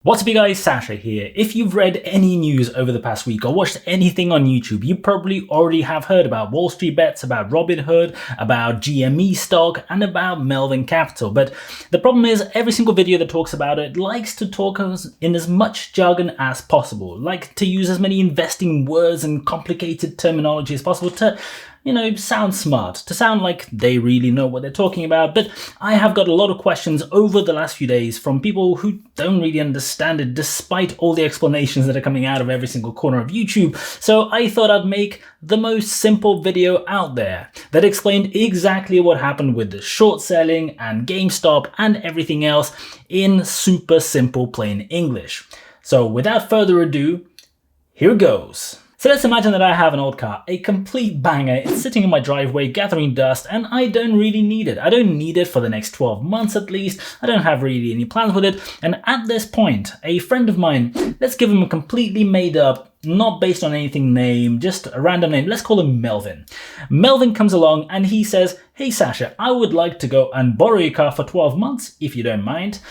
What's up you guys, Sasha here. If you've read any news over the past week or watched anything on YouTube, you probably already have heard about Wall Street bets, about Robinhood, about GME stock, and about Melvin Capital. But the problem is every single video that talks about it likes to talk in as much jargon as possible, like to use as many investing words and complicated terminology as possible to sound smart, to sound like they really know what they're talking about. But I have got a lot of questions over the last few days from people who don't really understand it, despite all the explanations that are coming out of every single corner of YouTube. So I thought I'd make the most simple video out there that explained exactly what happened with the short selling and Gamestop and everything else in super simple plain English. So without further ado, here goes. So let's imagine that I have an old car, a complete banger. It's sitting in my driveway gathering dust and I don't really need it. I don't need it for the next 12 months at least. I don't have really any plans with it. And at this point, a friend of mine, let's give him a completely made up, not based on anything name, just a random name. Let's call him Melvin. Melvin comes along and he says, "Hey Sasha, I would like to go and borrow your car for 12 months, if you don't mind.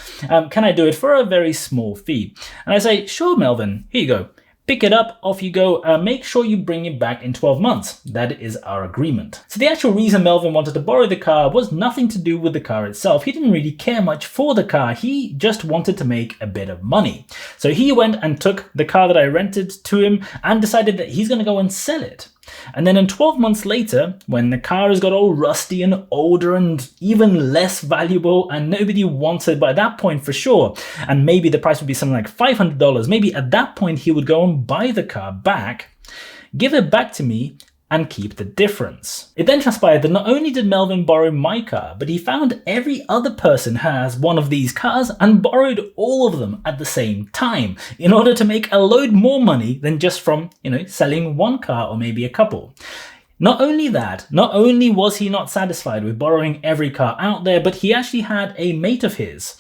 Can I do it for a very small fee?" And I say, "Sure, Melvin, here you go. Pick it up, off you go, make sure you bring it back in 12 months. That is our agreement." So the actual reason Melvin wanted to borrow the car was nothing to do with the car itself. He didn't really care much for the car. He just wanted to make a bit of money. So he went and took the car that I rented to him and decided that he's going to go and sell it. And then 12 months later, when the car has got all rusty and older and even less valuable and nobody wants it by that point for sure, and maybe the price would be something like $500, maybe at that point he would go and buy the car back, give it back to me, and keep the difference. It then transpired that not only did Melvin borrow my car, but he found every other person has one of these cars and borrowed all of them at the same time in order to make a load more money than just from, selling one car or maybe a couple. Not only that, not only was he not satisfied with borrowing every car out there, but he actually had a mate of his.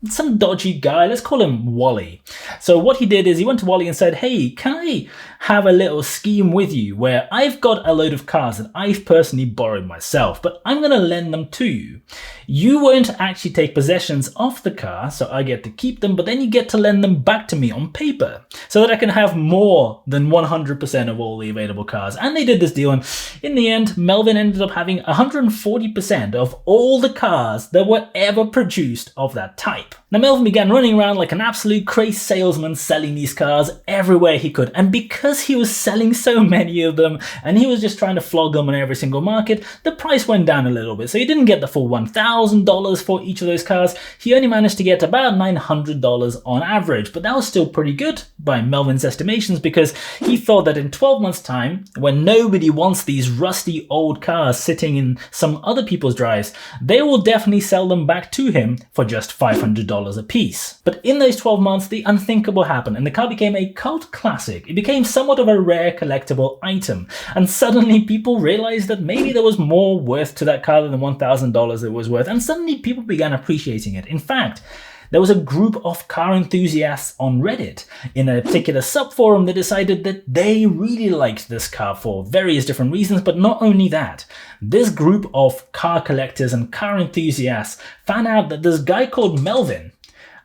Some dodgy guy, let's call him Wally. So what he did is he went to Wally and said, "Hey, can I have a little scheme with you where I've got a load of cars that I've personally borrowed myself, but I'm going to lend them to you. You won't actually take possessions of the car, so I get to keep them, but then you get to lend them back to me on paper so that I can have more than 100% of all the available cars." And they did this deal, and in the end, Melvin ended up having 140% of all the cars that were ever produced of that type. Now Melvin began running around like an absolute crazy salesman selling these cars everywhere he could, and because he was selling so many of them and he was just trying to flog them on every single market, the price went down a little bit. So he didn't get the full $1,000 for each of those cars. He only managed to get about $900 on average, but that was still pretty good by Melvin's estimations, because he thought that in 12 months time, when nobody wants these rusty old cars sitting in some other people's drives, they will definitely sell them back to him for just $500 a piece. But in those 12 months, the unthinkable happened and the car became a cult classic. It became somewhat of a rare collectible item. And suddenly people realized that maybe there was more worth to that car than the $1,000 it was worth. And suddenly people began appreciating it. In fact, there was a group of car enthusiasts on Reddit in a particular subforum that decided that they really liked this car for various different reasons. But not only that, this group of car collectors and car enthusiasts found out that this guy called Melvin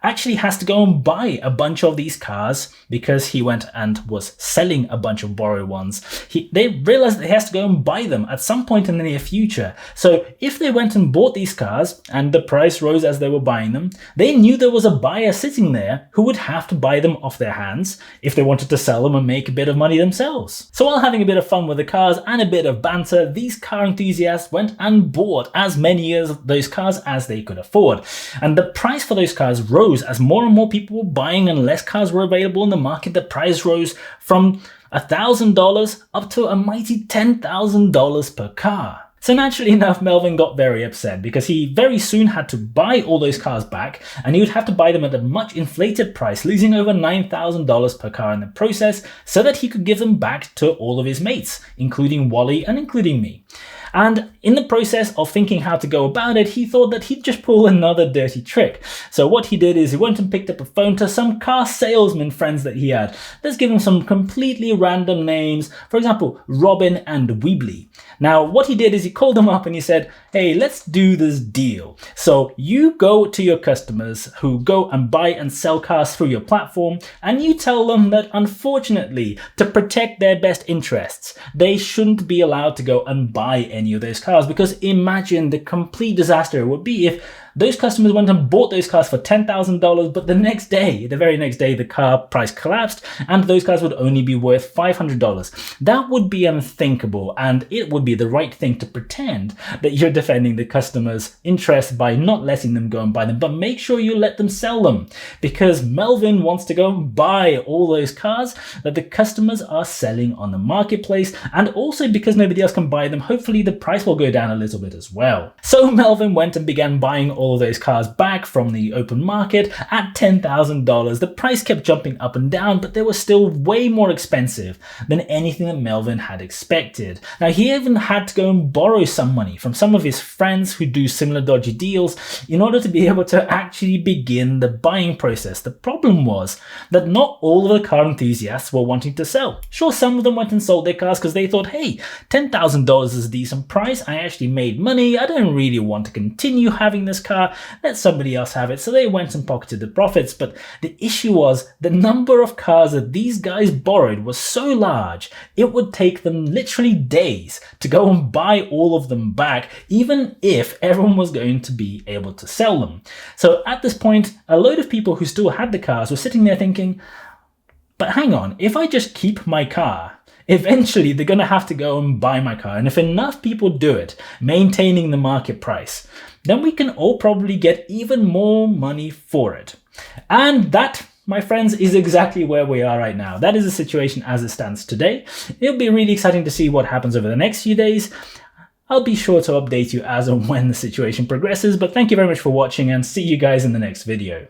actually has to go and buy a bunch of these cars because he went and was selling a bunch of borrowed ones. They realized that he has to go and buy them at some point in the near future. So if they went and bought these cars and the price rose as they were buying them, they knew there was a buyer sitting there who would have to buy them off their hands if they wanted to sell them and make a bit of money themselves. So while having a bit of fun with the cars and a bit of banter, these car enthusiasts went and bought as many of those cars as they could afford. And the price for those cars rose as more and more people were buying and less cars were available in the market. The price rose from $1,000 up to a mighty $10,000 per car. So naturally enough, Melvin got very upset because he very soon had to buy all those cars back, and he would have to buy them at a much inflated price, losing over $9,000 per car in the process, so that he could give them back to all of his mates, including Wally and including me. And in the process of thinking how to go about it, he thought that he'd just pull another dirty trick. So what he did is he went and picked up a phone to some car salesman friends that he had. Let's give him some completely random names. For example, Robin and Webull. Now, what he did is he called them up and he said, hey, let's do this deal. So you go to your customers who go and buy and sell cars through your platform, and you tell them that unfortunately, to protect their best interests, they shouldn't be allowed to go and buy any of those cars, because imagine the complete disaster it would be if those customers went and bought those cars for $10,000, but the next day, the very next day, the car price collapsed and those cars would only be worth $500. That would be unthinkable, and it would be the right thing to pretend that you're defending the customer's interest by not letting them go and buy them, but make sure you let them sell them, because Melvin wants to go and buy all those cars that the customers are selling on the marketplace, and also because nobody else can buy them, hopefully the price will go down a little bit as well. So Melvin went and began buying all of those cars back from the open market at $10,000. The price kept jumping up and down, but they were still way more expensive than anything that Melvin had expected. Now, he even had to go and borrow some money from some of his friends who do similar dodgy deals in order to be able to actually begin the buying process. The problem was that not all of the car enthusiasts were wanting to sell. Sure, some of them went and sold their cars because they thought, hey, $10,000 is a decent price. I actually made money. I don't really want to continue having this car. Let somebody else have it. So they went and pocketed the profits. But the issue was the number of cars that these guys borrowed was so large, it would take them literally days to go and buy all of them back, even if everyone was going to be able to sell them. So at this point, a load of people who still had the cars were sitting there thinking, but hang on, if I just keep my car, eventually they're going to have to go and buy my car. And if enough people do it, maintaining the market price, then we can all probably get even more money for it. And that, my friends, is exactly where we are right now. That is the situation as it stands today. It'll be really exciting to see what happens over the next few days. I'll be sure to update you as and when the situation progresses, but thank you very much for watching and see you guys in the next video.